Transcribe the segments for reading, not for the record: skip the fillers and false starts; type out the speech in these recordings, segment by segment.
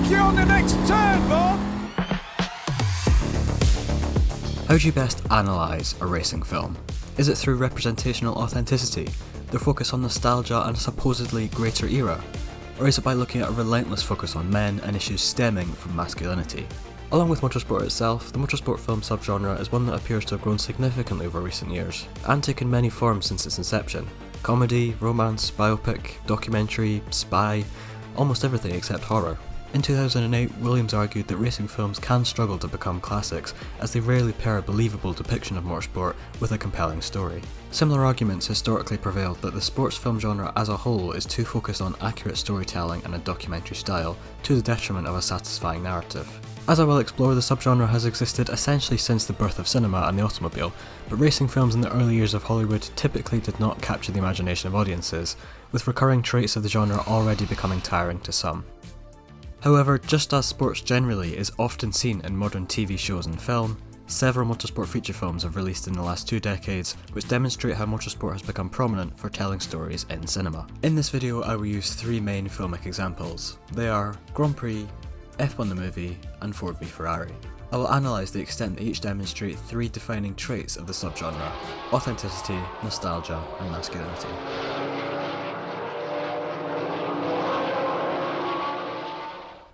you on the next turn, Bob! How do you best analyse a racing film? Is it through representational authenticity, their focus on nostalgia and a supposedly greater era? Or is it by looking at a relentless focus on men and issues stemming from masculinity? Along with motorsport itself, the motorsport film subgenre is one that appears to have grown significantly over recent years, and taken many forms since its inception. Comedy, romance, biopic, documentary, spy, almost everything except horror. In 2008, Williams argued that racing films can struggle to become classics, as they rarely pair a believable depiction of motorsport with a compelling story. Similar arguments historically prevailed that the sports film genre as a whole is too focused on accurate storytelling and a documentary style, to the detriment of a satisfying narrative. As I will explore, the subgenre has existed essentially since the birth of cinema and the automobile, but racing films in the early years of Hollywood typically did not capture the imagination of audiences, with recurring traits of the genre already becoming tiring to some. However, just as sports generally is often seen in modern TV shows and film, several motorsport feature films have released in the last 2 decades, which demonstrate how motorsport has become prominent for telling stories in cinema. In this video I will use 3 main filmic examples. They are Grand Prix, F1 the movie, and Ford v Ferrari. I will analyse the extent that each demonstrate 3 defining traits of the subgenre: authenticity, nostalgia, and masculinity.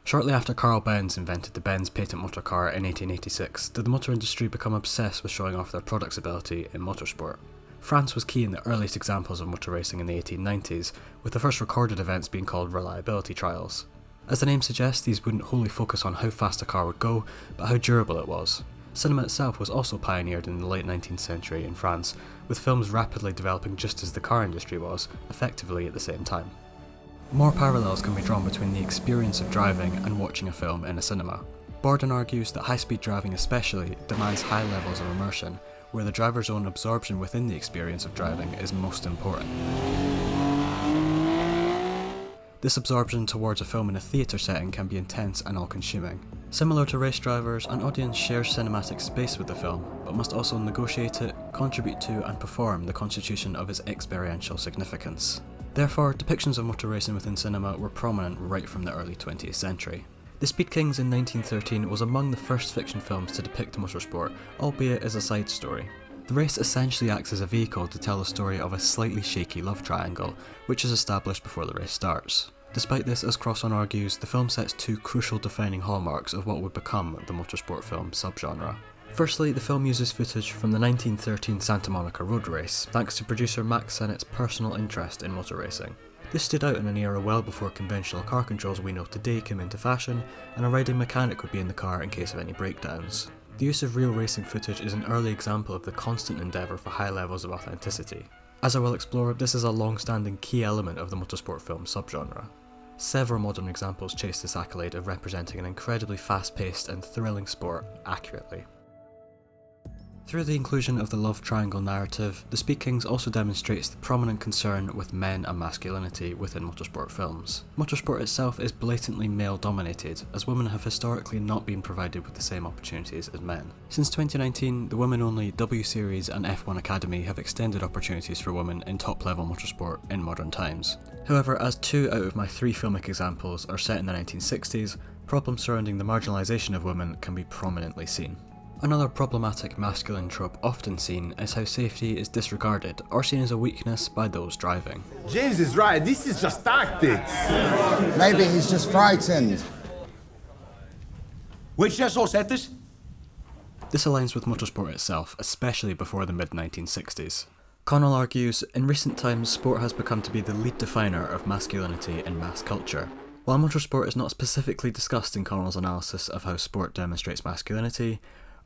Shortly after Carl Benz invented the Benz patent motor car in 1886, did the motor industry become obsessed with showing off their product's ability in motorsport. France was key in the earliest examples of motor racing in the 1890s, with the first recorded events being called reliability trials. As the name suggests, these wouldn't wholly focus on how fast a car would go, but how durable it was. Cinema itself was also pioneered in the late 19th century in France, with films rapidly developing just as the car industry was, effectively at the same time. More parallels can be drawn between the experience of driving and watching a film in a cinema. Borden argues that high-speed driving especially demands high levels of immersion, where the driver's own absorption within the experience of driving is most important. This absorption towards a film in a theatre setting can be intense and all-consuming. Similar to race drivers, an audience shares cinematic space with the film, but must also negotiate it, contribute to and perform the constitution of its experiential significance. Therefore, depictions of motor racing within cinema were prominent right from the early 20th century. The Speed Kings in 1913 was among the first fiction films to depict motorsport, albeit as a side story. The race essentially acts as a vehicle to tell the story of a slightly shaky love triangle, which is established before the race starts. Despite this, as Crossan argues, the film sets 2 crucial defining hallmarks of what would become the motorsport film subgenre. Firstly, the film uses footage from the 1913 Santa Monica road race, thanks to producer Max Sennett's personal interest in motor racing. This stood out in an era well before conventional car controls we know today came into fashion, and a riding mechanic would be in the car in case of any breakdowns. The use of real racing footage is an early example of the constant endeavour for high levels of authenticity. As I will explore, this is a long-standing key element of the motorsport film subgenre. Several modern examples chase this accolade of representing an incredibly fast-paced and thrilling sport accurately. Through the inclusion of the love triangle narrative, The Speed Kings also demonstrates the prominent concern with men and masculinity within motorsport films. Motorsport itself is blatantly male-dominated, as women have historically not been provided with the same opportunities as men. Since 2019, the women-only W Series and F1 Academy have extended opportunities for women in top-level motorsport in modern times. However, as 2 out of my 3 filmic examples are set in the 1960s, problems surrounding the marginalisation of women can be prominently seen. Another problematic masculine trope often seen is how safety is disregarded or seen as a weakness by those driving. James is right, this is just tactics. Maybe he's just frightened. Which just all said this? This aligns with motorsport itself, especially before the mid-1960s. Connell argues, in recent times sport has become to be the lead definer of masculinity in mass culture. While motorsport is not specifically discussed in Connell's analysis of how sport demonstrates masculinity,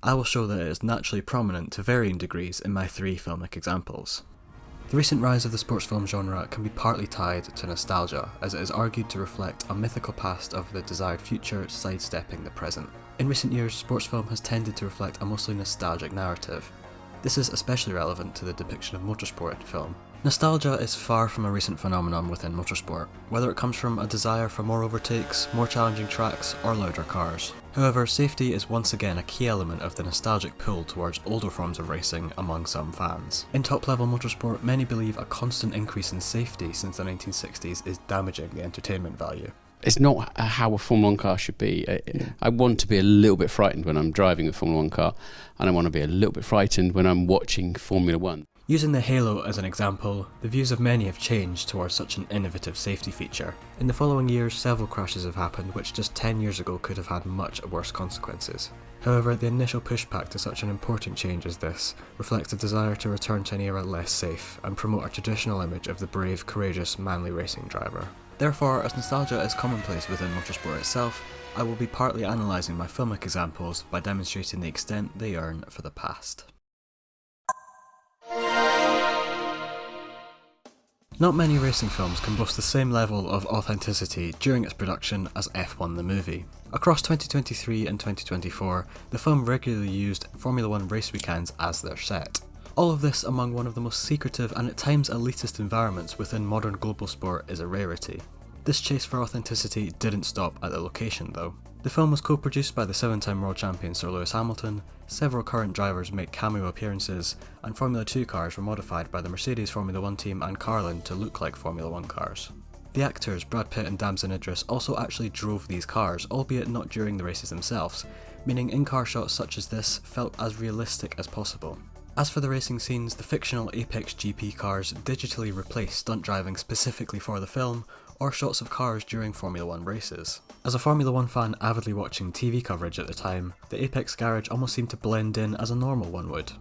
I will show that it is naturally prominent to varying degrees in my 3 filmic examples. The recent rise of the sports film genre can be partly tied to nostalgia, as it is argued to reflect a mythical past of the desired future sidestepping the present. In recent years, sports film has tended to reflect a mostly nostalgic narrative. This is especially relevant to the depiction of motorsport in film. Nostalgia is far from a recent phenomenon within motorsport, whether it comes from a desire for more overtakes, more challenging tracks, or louder cars. However, safety is once again a key element of the nostalgic pull towards older forms of racing among some fans. In top-level motorsport, many believe a constant increase in safety since the 1960s is damaging the entertainment value. it's not how a Formula 1 car should be. I want to be a little bit frightened when I'm driving a Formula 1 car, and I want to be a little bit frightened when I'm watching Formula 1. Using the halo as an example, the views of many have changed towards such an innovative safety feature. In the following years, several crashes have happened which just 10 years ago could have had much worse consequences. However, the initial pushback to such an important change as this reflects a desire to return to an era less safe and promote a traditional image of the brave, courageous, manly racing driver. Therefore, as nostalgia is commonplace within motorsport itself, I will be partly analysing my filmic examples by demonstrating the extent they earn for the past. Not many racing films can boast the same level of authenticity during its production as F1 the movie. Across 2023 and 2024, the film regularly used Formula 1 race weekends as their set. All of this among one of the most secretive and at times elitist environments within modern global sport is a rarity. This chase for authenticity didn't stop at the location though. The film was co-produced by the 7-time world champion Sir Lewis Hamilton, several current drivers make cameo appearances, and Formula 2 cars were modified by the Mercedes Formula 1 team and Carlin to look like Formula 1 cars. The actors Brad Pitt and Damson Idris also actually drove these cars, albeit not during the races themselves, meaning in-car shots such as this felt as realistic as possible. As for the racing scenes, the fictional Apex GP cars digitally replaced stunt driving specifically for the film, or shots of cars during Formula 1 races. As a Formula 1 fan avidly watching TV coverage at the time, the Apex garage almost seemed to blend in as a normal one would.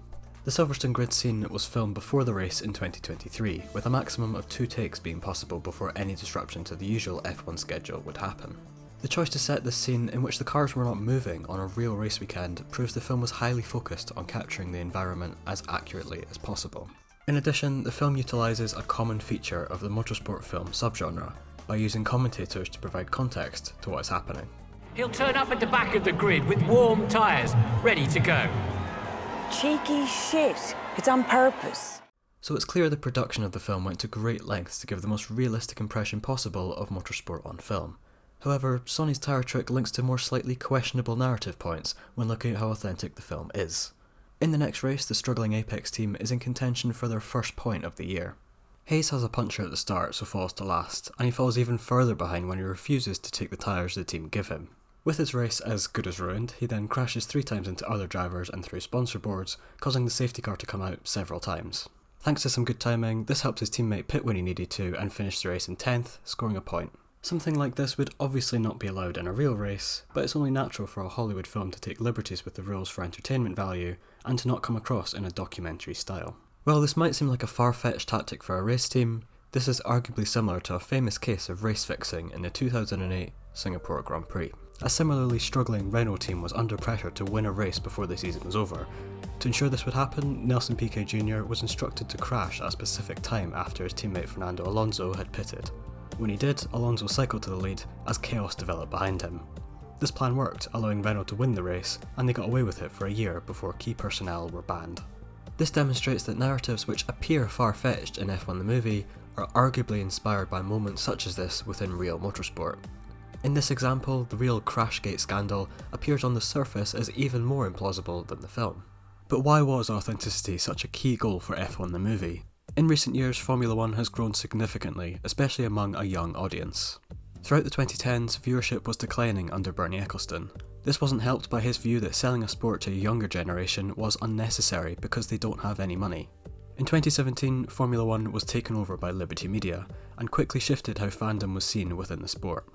The Silverstone grid scene was filmed before the race in 2023, with a maximum of 2 takes being possible before any disruption to the usual F1 schedule would happen. The choice to set this scene in which the cars were not moving on a real race weekend proves the film was highly focused on capturing the environment as accurately as possible. In addition, the film utilises a common feature of the motorsport film subgenre by using commentators to provide context to what's happening. He'll turn up at the back of the grid with warm tyres, ready to go. Cheeky shit. It's on purpose. So it's clear the production of the film went to great lengths to give the most realistic impression possible of motorsport on film. However, Sony's tyre trick links to more slightly questionable narrative points when looking at how authentic the film is. In the next race, the struggling Apex team is in contention for their first point of the year. Hayes has a puncture at the start, so falls to last, and he falls even further behind when he refuses to take the tyres the team give him. With his race as good as ruined, he then crashes 3 times into other drivers and through sponsor boards, causing the safety car to come out several times. Thanks to some good timing, this helped his teammate pit when he needed to and finish the race in 10th, scoring a point. Something like this would obviously not be allowed in a real race, but it's only natural for a Hollywood film to take liberties with the rules for entertainment value and to not come across in a documentary style. While this might seem like a far-fetched tactic for a race team, this is arguably similar to a famous case of race fixing in the 2008 Singapore Grand Prix. A similarly struggling Renault team was under pressure to win a race before the season was over. To ensure this would happen, Nelson Piquet Jr. was instructed to crash at a specific time after his teammate Fernando Alonso had pitted. When he did, Alonso cycled to the lead as chaos developed behind him. This plan worked, allowing Renault to win the race, and they got away with it for a year before key personnel were banned. This demonstrates that narratives which appear far-fetched in F1 the movie are arguably inspired by moments such as this within real motorsport. In this example, the real Crashgate scandal appears on the surface as even more implausible than the film. But why was authenticity such a key goal for F1 the movie? In recent years, Formula 1 has grown significantly, especially among a young audience. Throughout the 2010s, viewership was declining under Bernie Ecclestone. This wasn't helped by his view that selling a sport to a younger generation was unnecessary because they don't have any money. In 2017, Formula 1 was taken over by Liberty Media, and quickly shifted how fandom was seen within the sport.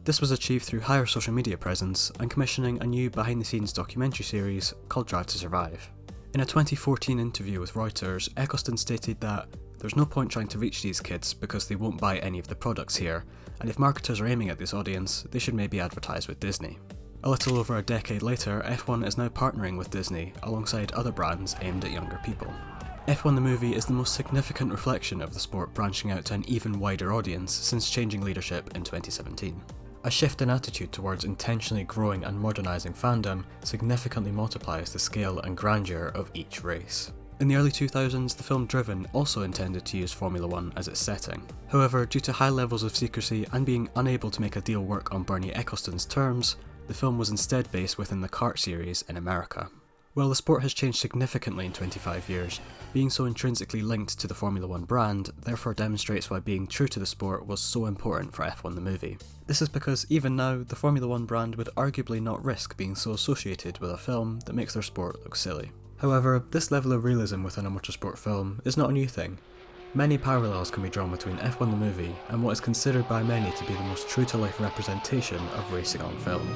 This was achieved through higher social media presence and commissioning a new behind-the-scenes documentary series called Drive to Survive. In a 2014 interview with Reuters, Ecclestone stated that there's no point trying to reach these kids because they won't buy any of the products here, and if marketers are aiming at this audience, they should maybe advertise with Disney. A little over a decade later, F1 is now partnering with Disney alongside other brands aimed at younger people. F1 the movie is the most significant reflection of the sport branching out to an even wider audience since changing leadership in 2017. A shift in attitude towards intentionally growing and modernising fandom significantly multiplies the scale and grandeur of each race. In the early 2000s, the film Driven also intended to use Formula 1 as its setting. However, due to high levels of secrecy and being unable to make a deal work on Bernie Ecclestone's terms, the film was instead based within the kart series in America. While the sport has changed significantly in 25 years, being so intrinsically linked to the Formula 1 brand therefore demonstrates why being true to the sport was so important for F1 the movie. This is because even now, the Formula 1 brand would arguably not risk being so associated with a film that makes their sport look silly. However, this level of realism within a motorsport film is not a new thing. Many parallels can be drawn between F1 the movie and what is considered by many to be the most true-to-life representation of racing on film.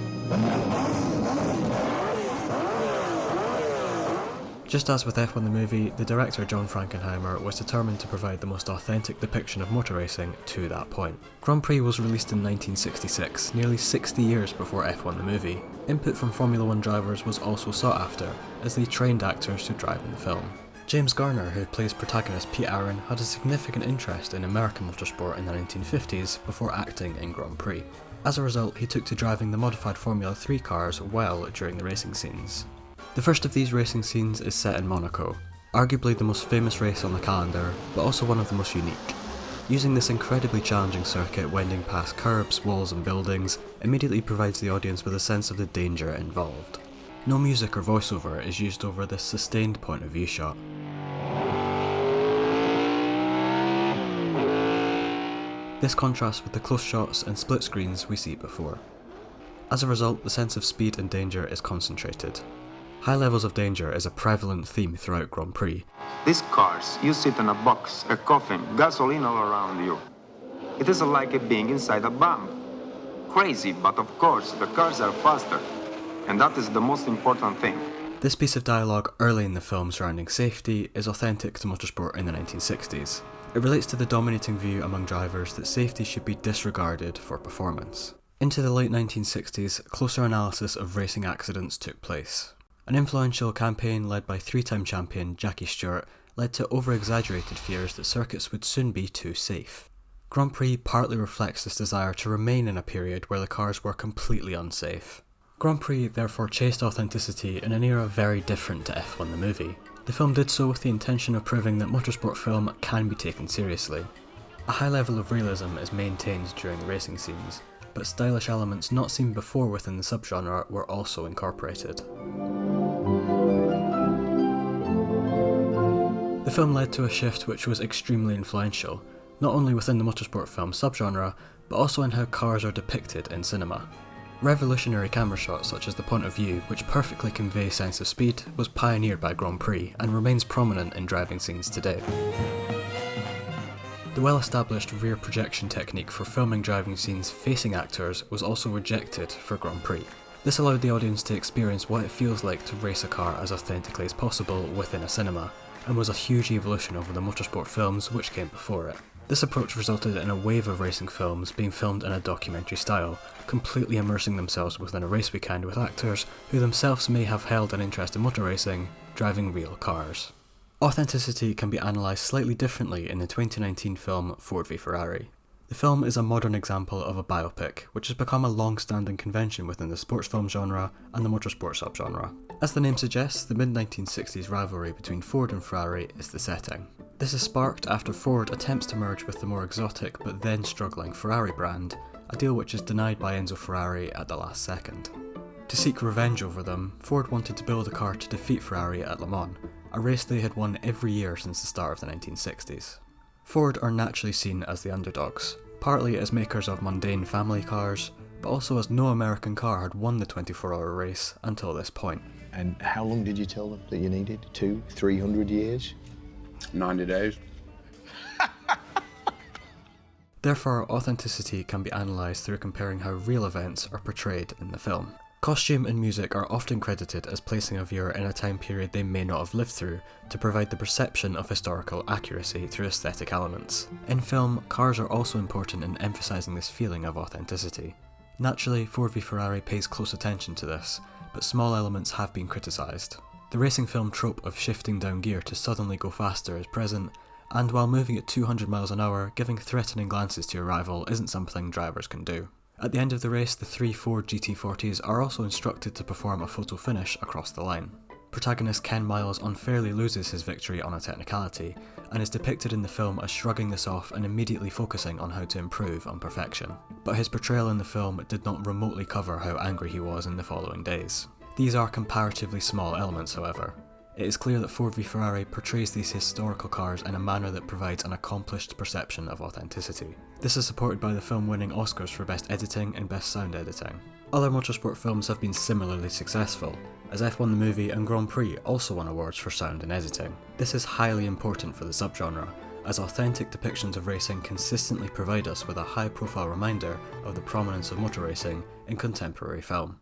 Just as with F1 the movie, the director John Frankenheimer was determined to provide the most authentic depiction of motor racing to that point. Grand Prix was released in 1966, nearly 60 years before F1 the movie. Input from Formula 1 drivers was also sought after, as they trained actors to drive in the film. James Garner, who plays protagonist Pete Aaron, had a significant interest in American motorsport in the 1950s before acting in Grand Prix. As a result, he took to driving the modified Formula 3 cars well during the racing scenes. The first of these racing scenes is set in Monaco, arguably the most famous race on the calendar, but also one of the most unique. Using this incredibly challenging circuit wending past curbs, walls and buildings immediately provides the audience with a sense of the danger involved. No music or voiceover is used over this sustained point of view shot. This contrasts with the close shots and split screens we see before. As a result, the sense of speed and danger is concentrated. High levels of danger is a prevalent theme throughout Grand Prix. These cars, you sit in a box, a coffin, gasoline all around you. It is like being inside a bomb. Crazy, but of course, the cars are faster. And that is the most important thing. This piece of dialogue early in the film surrounding safety is authentic to motorsport in the 1960s. It relates to the dominating view among drivers that safety should be disregarded for performance. Into the late 1960s, closer analysis of racing accidents took place. An influential campaign led by three-time champion Jackie Stewart led to over-exaggerated fears that circuits would soon be too safe. Grand Prix partly reflects this desire to remain in a period where the cars were completely unsafe. Grand Prix therefore chased authenticity in an era very different to F1 the movie. The film did so with the intention of proving that motorsport film can be taken seriously. A high level of realism is maintained during the racing scenes, but stylish elements not seen before within the subgenre were also incorporated. The film led to a shift which was extremely influential, not only within the motorsport film subgenre, but also in how cars are depicted in cinema. Revolutionary camera shots such as the point of view, which perfectly convey sense of speed, was pioneered by Grand Prix and remains prominent in driving scenes today. The well-established rear projection technique for filming driving scenes facing actors was also rejected for Grand Prix. This allowed the audience to experience what it feels like to race a car as authentically as possible within a cinema, and was a huge evolution over the motorsport films which came before it. This approach resulted in a wave of racing films being filmed in a documentary style, completely immersing themselves within a race weekend with actors who themselves may have held an interest in motor racing, driving real cars. Authenticity can be analysed slightly differently in the 2019 film Ford v Ferrari. The film is a modern example of a biopic, which has become a long-standing convention within the sports film genre and the motorsport subgenre. As the name suggests, the mid-1960s rivalry between Ford and Ferrari is the setting. This is sparked after Ford attempts to merge with the more exotic but then struggling Ferrari brand, a deal which is denied by Enzo Ferrari at the last second. To seek revenge over them, Ford wanted to build a car to defeat Ferrari at Le Mans, a race they had won every year since the start of the 1960s. Ford are naturally seen as the underdogs, partly as makers of mundane family cars, but also as no American car had won the 24-hour race until this point. And how long did you tell them that you needed? 200-300 years? 90 days. Therefore, authenticity can be analysed through comparing how real events are portrayed in the film. Costume and music are often credited as placing a viewer in a time period they may not have lived through to provide the perception of historical accuracy through aesthetic elements. In film, cars are also important in emphasising this feeling of authenticity. Naturally, Ford v Ferrari pays close attention to this, but small elements have been criticised. The racing film trope of shifting down gear to suddenly go faster is present, and while moving at 200 miles an hour, giving threatening glances to your rival isn't something drivers can do. At the end of the race, the three Ford GT40s are also instructed to perform a photo finish across the line. Protagonist Ken Miles unfairly loses his victory on a technicality, and is depicted in the film as shrugging this off and immediately focusing on how to improve on perfection. But his portrayal in the film did not remotely cover how angry he was in the following days. These are comparatively small elements, however. It is clear that Ford v Ferrari portrays these historical cars in a manner that provides an accomplished perception of authenticity. This is supported by the film winning Oscars for Best Editing and Best Sound Editing. Other motorsport films have been similarly successful, as F1 the movie and Grand Prix also won awards for sound and editing. This is highly important for the subgenre, as authentic depictions of racing consistently provide us with a high-profile reminder of the prominence of motor racing in contemporary film.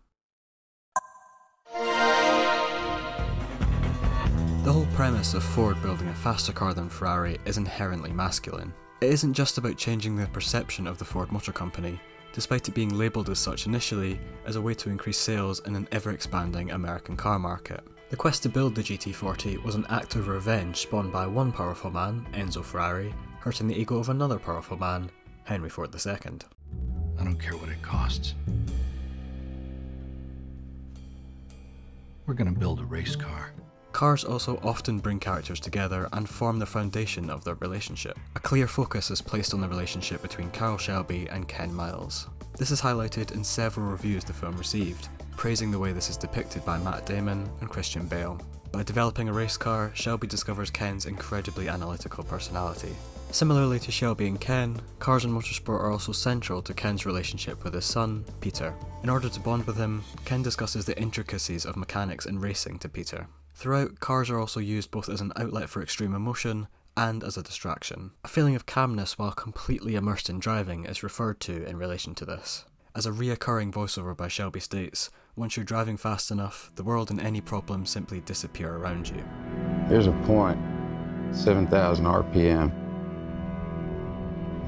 The whole premise of Ford building a faster car than Ferrari is inherently masculine. It isn't just about changing the perception of the Ford Motor Company, despite it being labelled as such initially as a way to increase sales in an ever-expanding American car market. The quest to build the GT40 was an act of revenge spawned by one powerful man, Enzo Ferrari, hurting the ego of another powerful man, Henry Ford II. I don't care what it costs. We're gonna build a race car. Cars also often bring characters together and form the foundation of their relationship. A clear focus is placed on the relationship between Carroll Shelby and Ken Miles. This is highlighted in several reviews the film received, praising the way this is depicted by Matt Damon and Christian Bale. By developing a race car, Shelby discovers Ken's incredibly analytical personality. Similarly to Shelby and Ken, cars and motorsport are also central to Ken's relationship with his son, Peter. In order to bond with him, Ken discusses the intricacies of mechanics and racing to Peter. Throughout, cars are also used both as an outlet for extreme emotion and as a distraction. A feeling of calmness while completely immersed in driving is referred to in relation to this. As a reoccurring voiceover by Shelby states, once you're driving fast enough, the world and any problems simply disappear around you. There's a point, 7,000 RPM,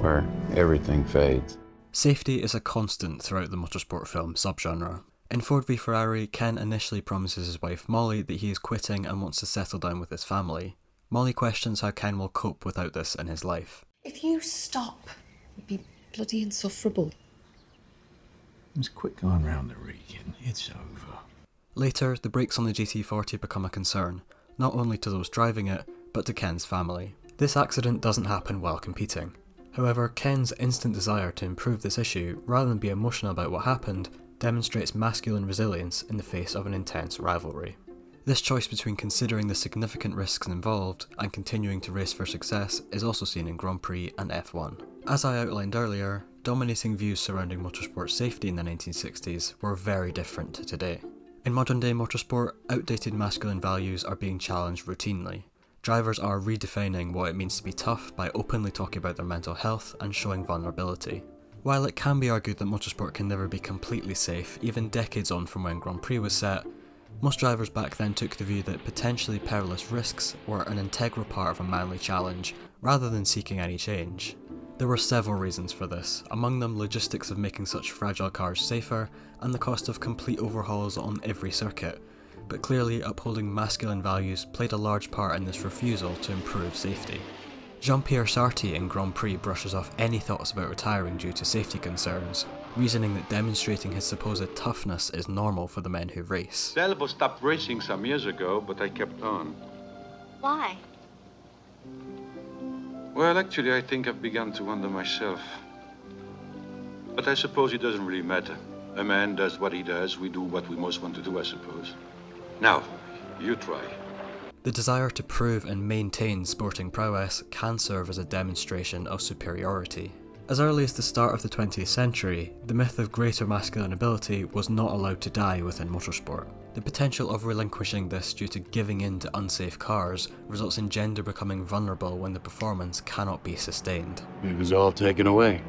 where everything fades. Safety is a constant throughout the motorsport film subgenre. In Ford v Ferrari, Ken initially promises his wife Molly that he is quitting and wants to settle down with his family. Molly questions how Ken will cope without this in his life. If you stop, it'd be bloody insufferable. Just quit going round the region. It's over. Later, the brakes on the GT40 become a concern, not only to those driving it, but to Ken's family. This accident doesn't happen while competing. However, Ken's instant desire to improve this issue, rather than be emotional about what happened, demonstrates masculine resilience in the face of an intense rivalry. This choice between considering the significant risks involved and continuing to race for success is also seen in Grand Prix and F1. As I outlined earlier, dominating views surrounding motorsport safety in the 1960s were very different to today. In modern day motorsport, outdated masculine values are being challenged routinely. Drivers are redefining what it means to be tough by openly talking about their mental health and showing vulnerability. While it can be argued that motorsport can never be completely safe, even decades on from when Grand Prix was set, most drivers back then took the view that potentially perilous risks were an integral part of a manly challenge, rather than seeking any change. There were several reasons for this, among them logistics of making such fragile cars safer, and the cost of complete overhauls on every circuit, but clearly upholding masculine values played a large part in this refusal to improve safety. Jean-Pierre Sarti in Grand Prix brushes off any thoughts about retiring due to safety concerns, reasoning that demonstrating his supposed toughness is normal for the men who race. Delvo stopped racing some years ago, but I kept on. Why? Well, actually, I think I've begun to wonder myself. But I suppose it doesn't really matter. A man does what he does, we do what we most want to do, I suppose. Now, you try. The desire to prove and maintain sporting prowess can serve as a demonstration of superiority. As early as the start of the 20th century, the myth of greater masculine ability was not allowed to die within motorsport. The potential of relinquishing this due to giving in to unsafe cars results in gender becoming vulnerable when the performance cannot be sustained. It was all taken away.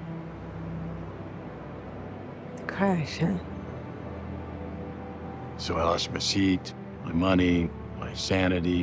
The crash, huh? So I lost my seat, my money, my sanity,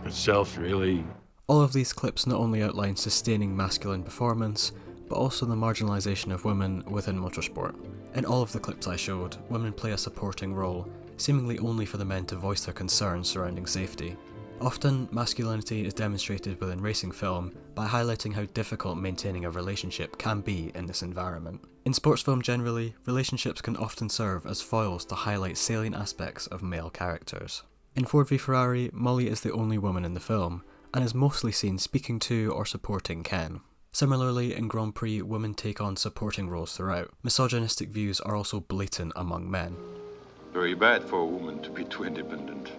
myself, really. All of these clips not only outline sustaining masculine performance, but also the marginalisation of women within motorsport. In all of the clips I showed, women play a supporting role, seemingly only for the men to voice their concerns surrounding safety. Often, masculinity is demonstrated within racing film by highlighting how difficult maintaining a relationship can be in this environment. In sports film generally, relationships can often serve as foils to highlight salient aspects of male characters. In Ford v Ferrari, Molly is the only woman in the film, and is mostly seen speaking to or supporting Ken. Similarly, in Grand Prix, women take on supporting roles throughout. Misogynistic views are also blatant among men. Very bad for a woman to be too independent.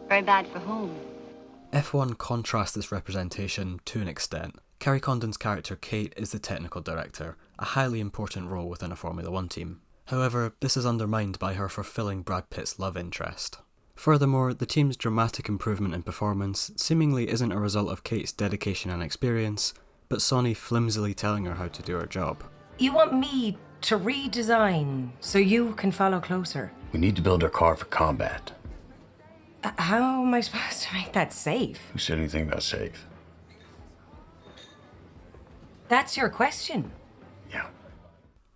Very bad for whom? F1 contrasts this representation to an extent. Kerry Condon's character Kate is the technical director, a highly important role within a Formula 1 team. However, this is undermined by her fulfilling Brad Pitt's love interest. Furthermore, the team's dramatic improvement in performance seemingly isn't a result of Kate's dedication and experience, but Sonny flimsily telling her how to do her job. You want me to redesign so you can follow closer? We need to build our car for combat. How am I supposed to make that safe? Who said anything about safe? That's your question.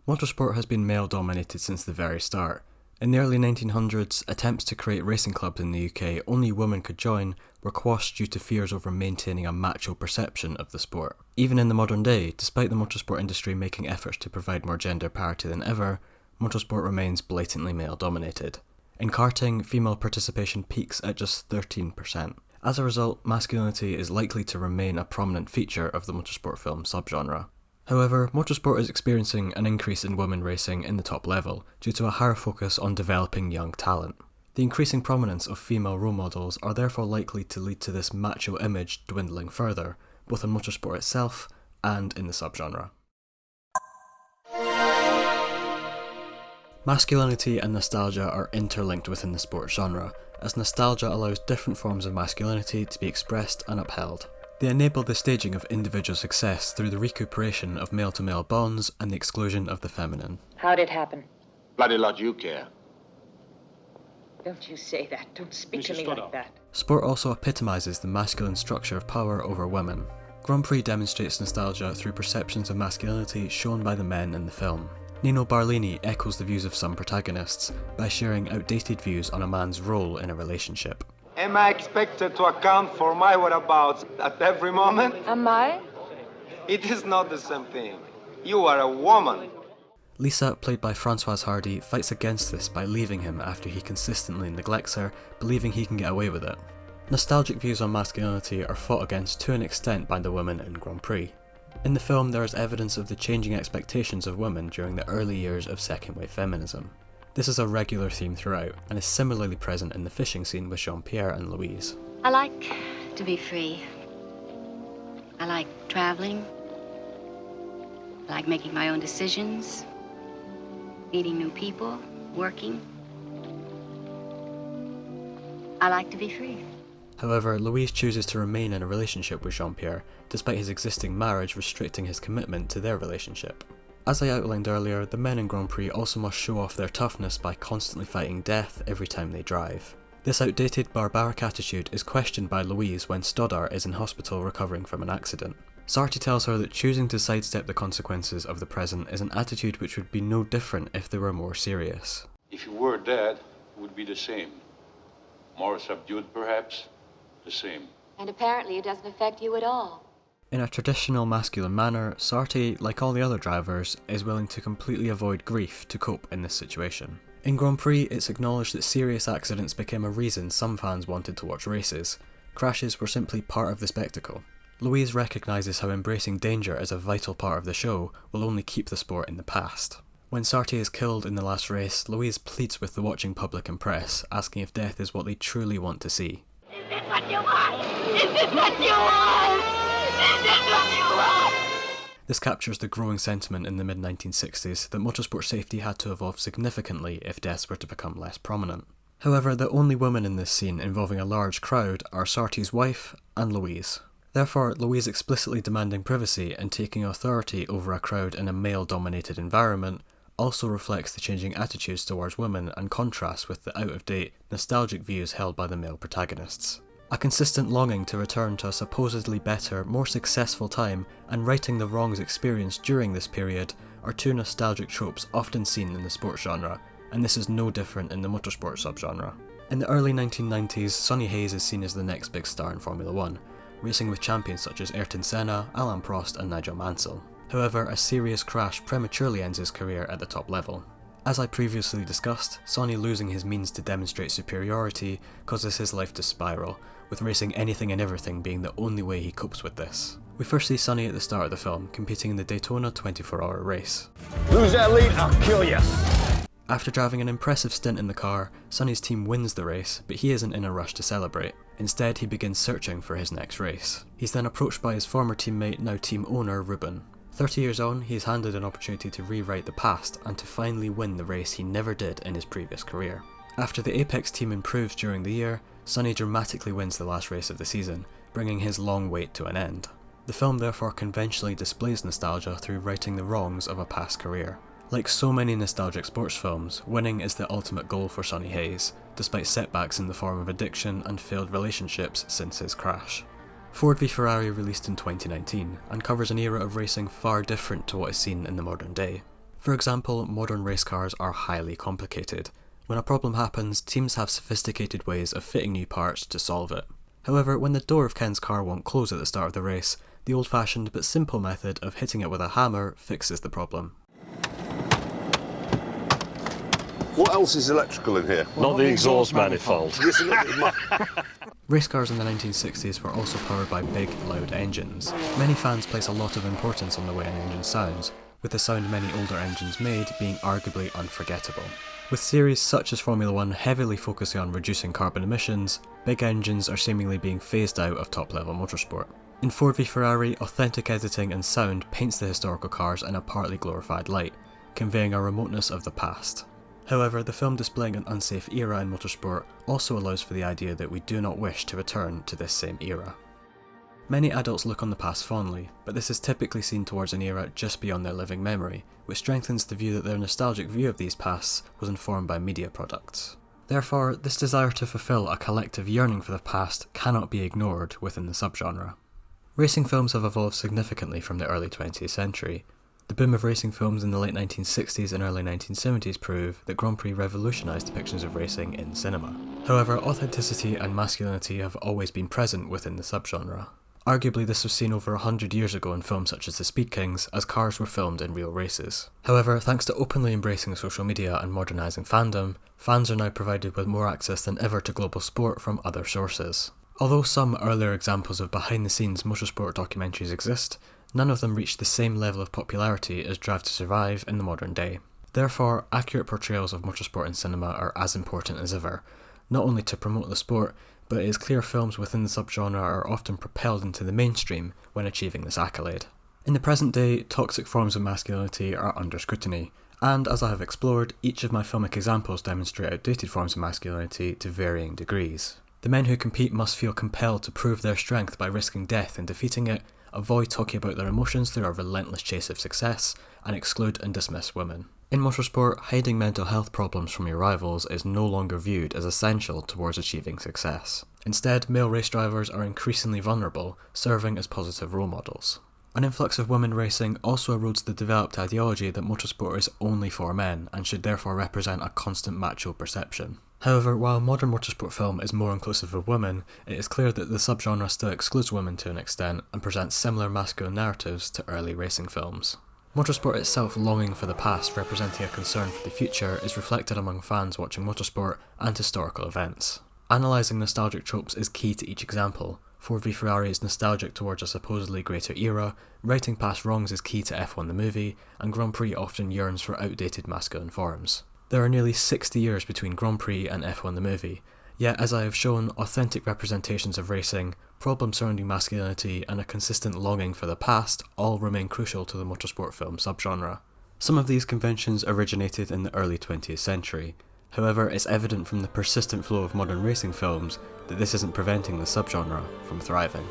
Motorsport has been male-dominated since the very start. In the early 1900s, attempts to create racing clubs in the UK only women could join were quashed due to fears over maintaining a macho perception of the sport. Even in the modern day, despite the motorsport industry making efforts to provide more gender parity than ever, motorsport remains blatantly male-dominated. In karting, female participation peaks at just 13%. As a result, masculinity is likely to remain a prominent feature of the motorsport film subgenre. However, motorsport is experiencing an increase in women racing in the top level due to a higher focus on developing young talent. The increasing prominence of female role models are therefore likely to lead to this macho image dwindling further, both in motorsport itself and in the subgenre. Masculinity and nostalgia are interlinked within the sports genre, as nostalgia allows different forms of masculinity to be expressed and upheld. They enable the staging of individual success through the recuperation of male-to-male bonds and the exclusion of the feminine. How'd it happen? Bloody lot you care. Don't you say that. Don't speak to me like that. Sport also epitomises the masculine structure of power over women. Grand Prix demonstrates nostalgia through perceptions of masculinity shown by the men in the film. Nino Barlini echoes the views of some protagonists by sharing outdated views on a man's role in a relationship. Am I expected to account for my whereabouts at every moment? Am I? It is not the same thing. You are a woman. Lisa, played by Françoise Hardy, fights against this by leaving him after he consistently neglects her, believing he can get away with it. Nostalgic views on masculinity are fought against to an extent by the women in Grand Prix. In the film, there is evidence of the changing expectations of women during the early years of second-wave feminism. This is a regular theme throughout, and is similarly present in the fishing scene with Jean-Pierre and Louise. I like to be free. I like traveling. I like making my own decisions. Meeting new people. Working. I like to be free. However, Louise chooses to remain in a relationship with Jean-Pierre, despite his existing marriage restricting his commitment to their relationship. As I outlined earlier, the men in Grand Prix also must show off their toughness by constantly fighting death every time they drive. This outdated, barbaric attitude is questioned by Louise when Stoddart is in hospital recovering from an accident. Sarti tells her that choosing to sidestep the consequences of the present is an attitude which would be no different if they were more serious. If you were dead, it would be the same. More subdued, perhaps. The same. And apparently it doesn't affect you at all. In a traditional masculine manner, Sarti, like all the other drivers, is willing to completely avoid grief to cope in this situation. In Grand Prix, it's acknowledged that serious accidents became a reason some fans wanted to watch races. Crashes were simply part of the spectacle. Louise recognises how embracing danger as a vital part of the show will only keep the sport in the past. When Sarti is killed in the last race, Louise pleads with the watching public and press, asking if death is what they truly want to see. Is this what you want? Is this what you want? Is this what you want? This captures the growing sentiment in the mid-1960s that motorsport safety had to evolve significantly if deaths were to become less prominent. However, the only women in this scene involving a large crowd are Sarti's wife and Louise. Therefore, Louise explicitly demanding privacy and taking authority over a crowd in a male-dominated environment also reflects the changing attitudes towards women and contrasts with the out-of-date, nostalgic views held by the male protagonists. A consistent longing to return to a supposedly better, more successful time and righting the wrongs experienced during this period are two nostalgic tropes often seen in the sports genre, and this is no different in the motorsport subgenre. In the early 1990s, Sonny Hayes is seen as the next big star in Formula 1, racing with champions such as Ayrton Senna, Alain Prost and Nigel Mansell. However, a serious crash prematurely ends his career at the top level. As I previously discussed, Sonny losing his means to demonstrate superiority causes his life to spiral, with racing anything and everything being the only way he copes with this. We first see Sonny at the start of the film, competing in the Daytona 24-hour race. Lose that lead, I'll kill you. After driving an impressive stint in the car, Sonny's team wins the race, but he isn't in a rush to celebrate. Instead, he begins searching for his next race. He's then approached by his former teammate, now team owner, Ruben. 30 years on, he is handed an opportunity to rewrite the past and to finally win the race he never did in his previous career. After the Apex team improves during the year, Sonny dramatically wins the last race of the season, bringing his long wait to an end. The film therefore conventionally displays nostalgia through righting the wrongs of a past career. Like so many nostalgic sports films, winning is the ultimate goal for Sonny Hayes, despite setbacks in the form of addiction and failed relationships since his crash. Ford v Ferrari released in 2019, and covers an era of racing far different to what is seen in the modern day. For example, modern race cars are highly complicated. When a problem happens, teams have sophisticated ways of fitting new parts to solve it. However, when the door of Ken's car won't close at the start of the race, the old-fashioned but simple method of hitting it with a hammer fixes the problem. What else is electrical in here? Not the exhaust manifold. Race cars in the 1960s were also powered by big, loud engines. Many fans place a lot of importance on the way an engine sounds, with the sound many older engines made being arguably unforgettable. With series such as Formula 1 heavily focusing on reducing carbon emissions, big engines are seemingly being phased out of top-level motorsport. In Ford v Ferrari, authentic editing and sound paints the historical cars in a partly glorified light, conveying a remoteness of the past. However, the film displaying an unsafe era in motorsport also allows for the idea that we do not wish to return to this same era. Many adults look on the past fondly, but this is typically seen towards an era just beyond their living memory, which strengthens the view that their nostalgic view of these pasts was informed by media products. Therefore, this desire to fulfill a collective yearning for the past cannot be ignored within the subgenre. Racing films have evolved significantly from the early 20th century. The boom of racing films in the late 1960s and early 1970s prove that Grand Prix revolutionised depictions of racing in cinema. However, authenticity and masculinity have always been present within the subgenre. Arguably, this was seen over 100 years ago in films such as The Speed Kings, as cars were filmed in real races. However, thanks to openly embracing social media and modernising fandom, fans are now provided with more access than ever to global sport from other sources. Although some earlier examples of behind-the-scenes motorsport documentaries exist, none of them reach the same level of popularity as Drive to Survive in the modern day. Therefore, accurate portrayals of motorsport in cinema are as important as ever, not only to promote the sport, but it is clear films within the subgenre are often propelled into the mainstream when achieving this accolade. In the present day, toxic forms of masculinity are under scrutiny, and as I have explored, each of my filmic examples demonstrate outdated forms of masculinity to varying degrees. The men who compete must feel compelled to prove their strength by risking death in defeating it, avoid talking about their emotions through a relentless chase of success, and exclude and dismiss women. In motorsport, hiding mental health problems from your rivals is no longer viewed as essential towards achieving success. Instead, male race drivers are increasingly vulnerable, serving as positive role models. An influx of women racing also erodes the developed ideology that motorsport is only for men and should therefore represent a constant macho perception. However, while modern motorsport film is more inclusive of women, it is clear that the subgenre still excludes women to an extent and presents similar masculine narratives to early racing films. Motorsport itself longing for the past, representing a concern for the future, is reflected among fans watching motorsport and historical events. Analysing nostalgic tropes is key to each example. Ford v Ferrari is nostalgic towards a supposedly greater era, righting past wrongs is key to F1 the movie, and Grand Prix often yearns for outdated masculine forms. There are nearly 60 years between Grand Prix and F1 the movie, yet as I have shown, authentic representations of racing, problems surrounding masculinity, and a consistent longing for the past all remain crucial to the motorsport film subgenre. Some of these conventions originated in the early 20th century. However, it's evident from the persistent flow of modern racing films that this isn't preventing the subgenre from thriving.